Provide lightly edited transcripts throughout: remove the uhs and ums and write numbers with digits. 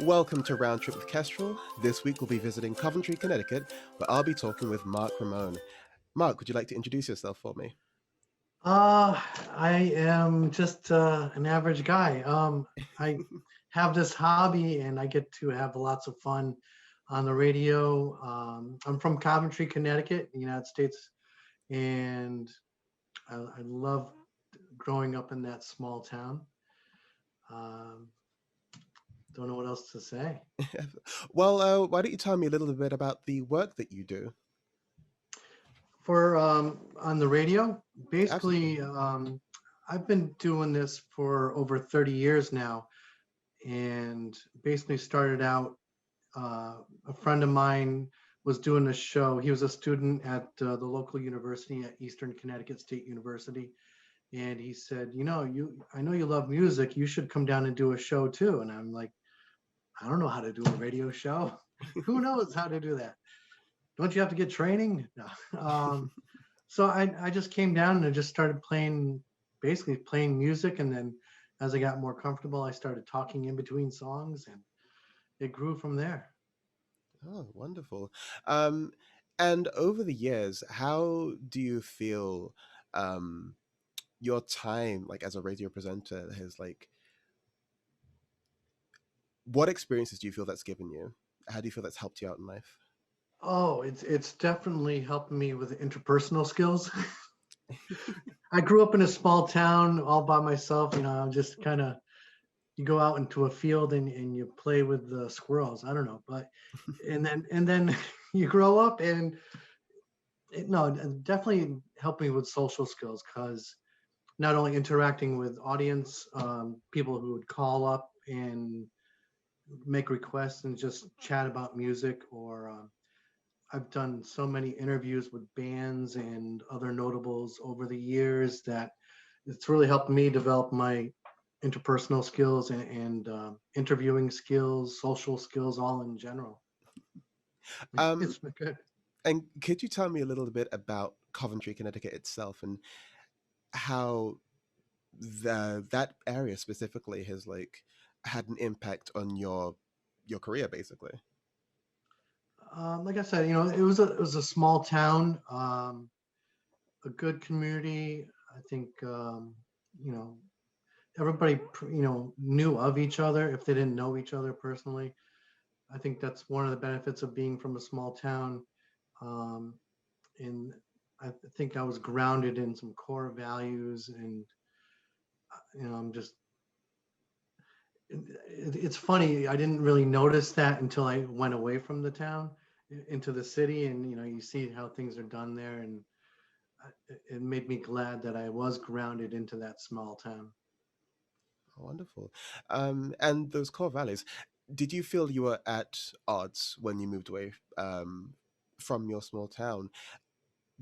Welcome to Round Trip with Kestrel. This week we'll be visiting Coventry, Connecticut, where I'll be talking with Mark Ramone. Mark, would you like to introduce yourself for me? Uh, I am just an average guy. I have this hobby and I get to have lots of fun on the radio. I'm from Coventry, Connecticut, the United States, and I love growing up in that small town. Um, don't know what else to say. Well, why don't you tell me a little bit about the work that you do? For on the radio, basically, Absolutely. I've been doing this for over 30 years now, and basically started out a friend of mine was doing a show. He was a student at the local university at Eastern Connecticut State University, and he said, I know you love music. You should come down and do a show too." And I'm like, "I don't know how to do a radio show. Who knows how to do that? Don't you have to get training?" No. So I just came down and I just started basically playing music, and then as I got more comfortable, I started talking in between songs, and it grew from there. Oh, wonderful. Um, and over the years, how do you feel um, your time, like as a radio presenter, has like what experiences do you feel that's given you? How do you feel that's helped you out in life? Oh, it's definitely helped me with interpersonal skills. I grew up in a small town all by myself. I'm just kind of, you go out into a field and you play with the squirrels. I don't know, but and then you grow up, and no, it definitely helped me with social skills, because not only interacting with audience, people who would call up and make requests and just chat about music, or I've done so many interviews with bands and other notables over the years that it's really helped me develop my interpersonal skills and interviewing skills, social skills, all in general. Um, It's been good. and could you tell me a little bit about Coventry, Connecticut itself, and how that area specifically has like had an impact on your career, basically? Like I said, it was a small town, a good community. I think you know everybody knew of each other if they didn't know each other personally. I think that's one of the benefits of being from a small town. Um, and I think I was grounded in some core values, and I'm just. It's funny. I didn't really notice that until I went away from the town into the city, and you see how things are done there, and it made me glad that I was grounded into that small town. Wonderful. And those core values, did you feel you were at odds when you moved away from your small town?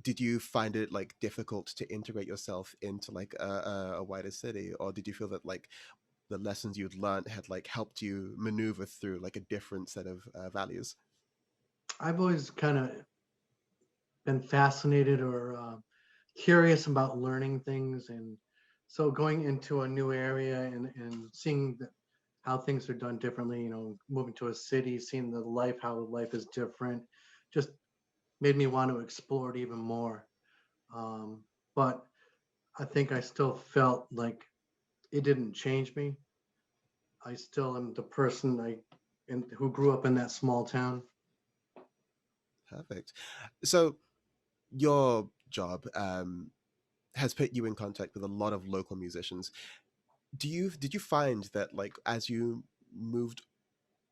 Did you find it like difficult to integrate yourself into like a wider city, or did you feel that like the lessons you'd learned had like helped you maneuver through like a different set of values? I've always kind of been fascinated or curious about learning things, and so going into a new area and seeing how things are done differently, moving to a city, seeing how life is different, just made me want to explore it even more. But I think I still felt like it didn't change me. I still am the person who grew up in that small town. Perfect. So your job has put you in contact with a lot of local musicians. Did you find that like as you moved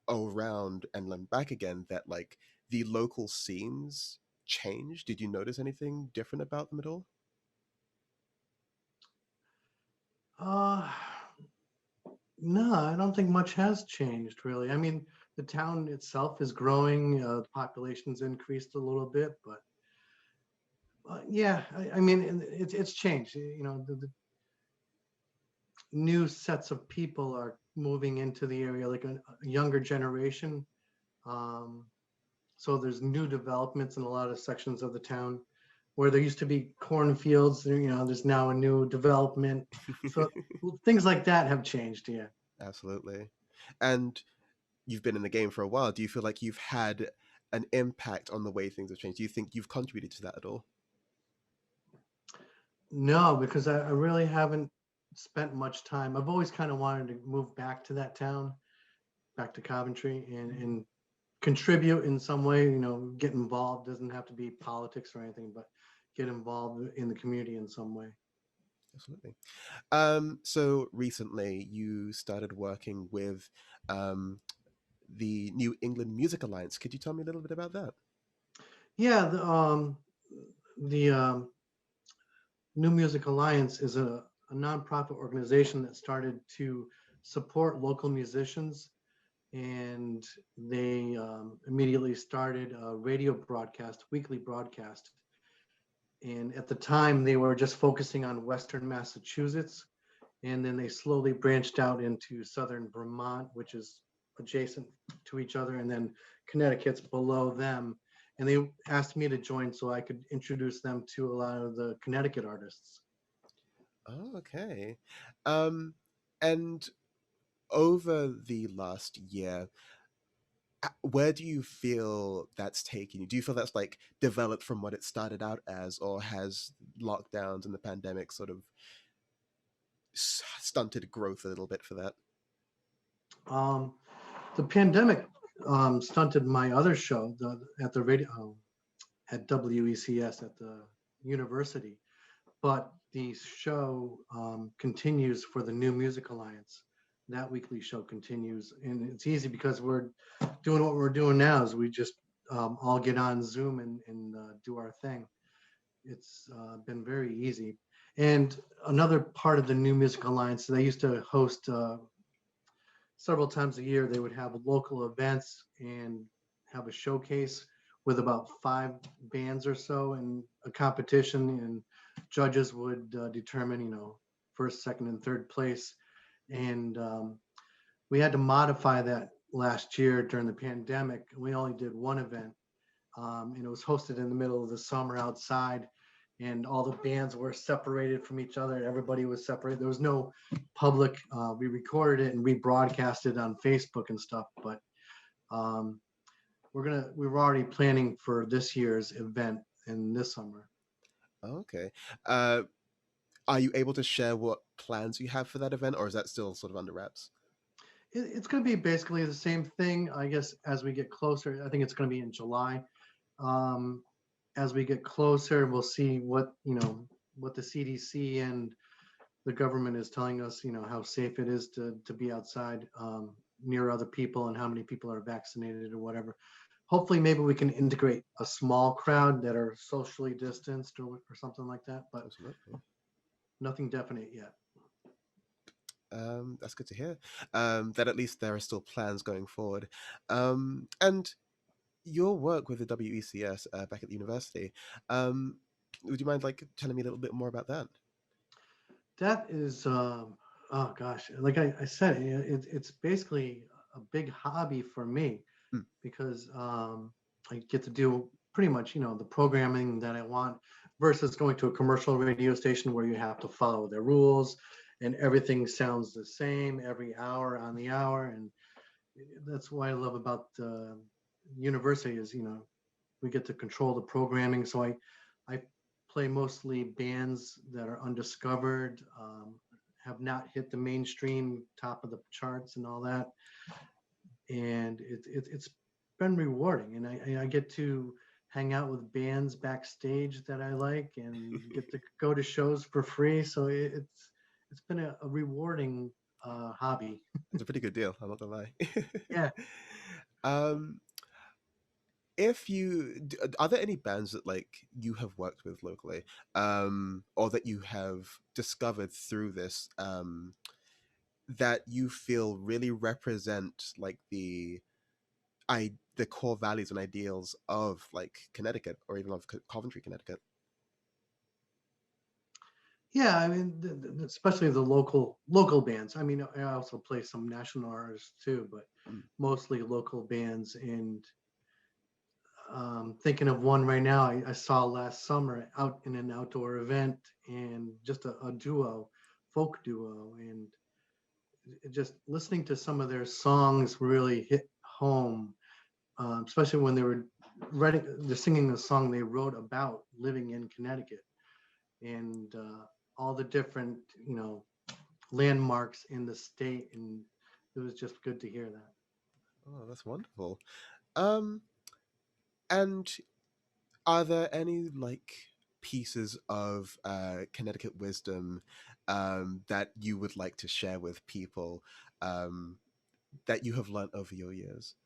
around and then back again that like the local scenes changed? Did you notice anything different about them at all? Uh, no, I don't think much has changed really. I mean, the town itself is growing. The population's increased a little bit, but yeah, I mean, it's changed. The new sets of people are moving into the area, like a younger generation. Um, so there's new developments in a lot of sections of the town where there used to be cornfields. There's now a new development. So things like that have changed. Yeah. Absolutely. And you've been in the game for a while, do you feel like you've had an impact on the way things have changed? Do you think you've contributed to that at all? No, because I really haven't spent much time. I've always kind of wanted to move back to that town, back to Coventry, and contribute in some way, get involved. Doesn't have to be politics or anything, but get involved in the community in some way. Absolutely. So recently you started working with um, the New England Music Alliance. Could you tell me a little bit about that? Yeah, the New Music Alliance is a nonprofit organization that started to support local musicians, and they immediately started a radio broadcast, weekly broadcast. And at the time, they were just focusing on Western Massachusetts, and then they slowly branched out into Southern Vermont, which is adjacent to each other, and then Connecticut's below them. And they asked me to join so I could introduce them to a lot of the Connecticut artists. Oh, okay. Um, and over the last year, where do you feel that's taken you? Do you feel that's like developed from what it started out as, or has lockdowns and the pandemic sort of stunted growth a little bit for that? Um, the pandemic stunted my other show at the radio at WECS at the university, but the show continues for the New Music Alliance. That weekly show continues, and it's easy because we're doing what we're doing now. Is we just all get on Zoom and do our thing. It's been very easy. And another part of the New Music Alliance, they used to host several times a year. They would have local events and have a showcase with about 5 bands or so and a competition, and judges would determine, first, second, and third place. And we had to modify that last year during the pandemic. We only did one event, and it was hosted in the middle of the summer outside, and all the bands were separated from each other. Everybody was separated. There was no public. We recorded it and rebroadcast it on Facebook and stuff, but um, we were already planning for this year's event in this summer. Okay. Uh, are you able to share what plans you have for that event, or is that still sort of under wraps? It's going to be basically the same thing, I guess, as we get closer. I think it's going to be in July. Um, as we get closer, we'll see what the CDC and the government is telling us, how safe it is to be outside near other people and how many people are vaccinated or whatever. Hopefully, maybe we can integrate a small crowd that are socially distanced or something like that, but Absolutely. nothing definite yet. That's good to hear. That at least there are still plans going forward. And your work with the WECS back at the university, um, would you mind like telling me a little bit more about that? That is, oh gosh, like I said, it's basically a big hobby for me Hmm. because I get to do pretty much, the programming that I want versus going to a commercial radio station where you have to follow their rules and everything sounds the same every hour on the hour. And that's what I love about the university is, we get to control the programming. So I play mostly bands that are undiscovered, have not hit the mainstream top of the charts and all that. And it's been rewarding. And I get to hang out with bands backstage that I like and get to go to shows for free. So it's been a rewarding hobby. It's a pretty good deal. I'm not gonna lie. Yeah. um, if you are there any bands that like you have worked with locally, or that you have discovered through this, that you feel really represent like the core values and ideals of like Connecticut or even of Coventry, Connecticut? Yeah, I mean, especially the local bands. I mean, I also play some national artists too, but Mm. mostly local bands. And thinking of one right now, I saw last summer out in an outdoor event, and just a duo, folk duo, and just listening to some of their songs really hit home, especially when they were writing, they're singing a song they wrote about living in Connecticut, and all the different, landmarks in the state, and it was just good to hear that. Oh, that's wonderful. Um, and are there any like pieces of Connecticut wisdom that you would like to share with people um, that you have learned over your years?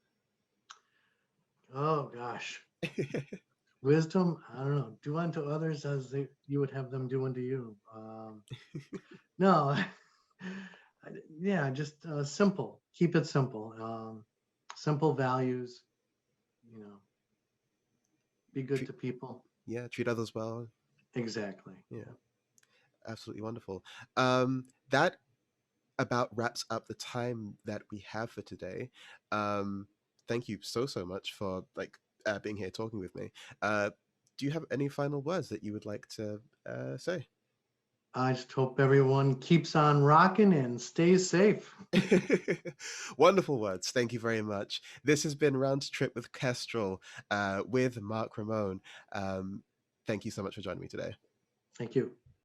Oh gosh, wisdom. I don't know. Do unto others as you would have them do unto you. No, yeah, just simple. Keep it simple. Simple values. You know, be good treat, to people. yeah, treat others well. Exactly. Yeah, Yeah. absolutely wonderful. That about wraps up the time that we have for today. Um, Thank you so much for like being here talking with me. Uh, do you have any final words that you would like to say? I just hope everyone keeps on rocking and stays safe. Wonderful words. Thank you very much. This has been Round Trip with Kestrel with Mark Ramone. Um, Thank you so much for joining me today. Thank you.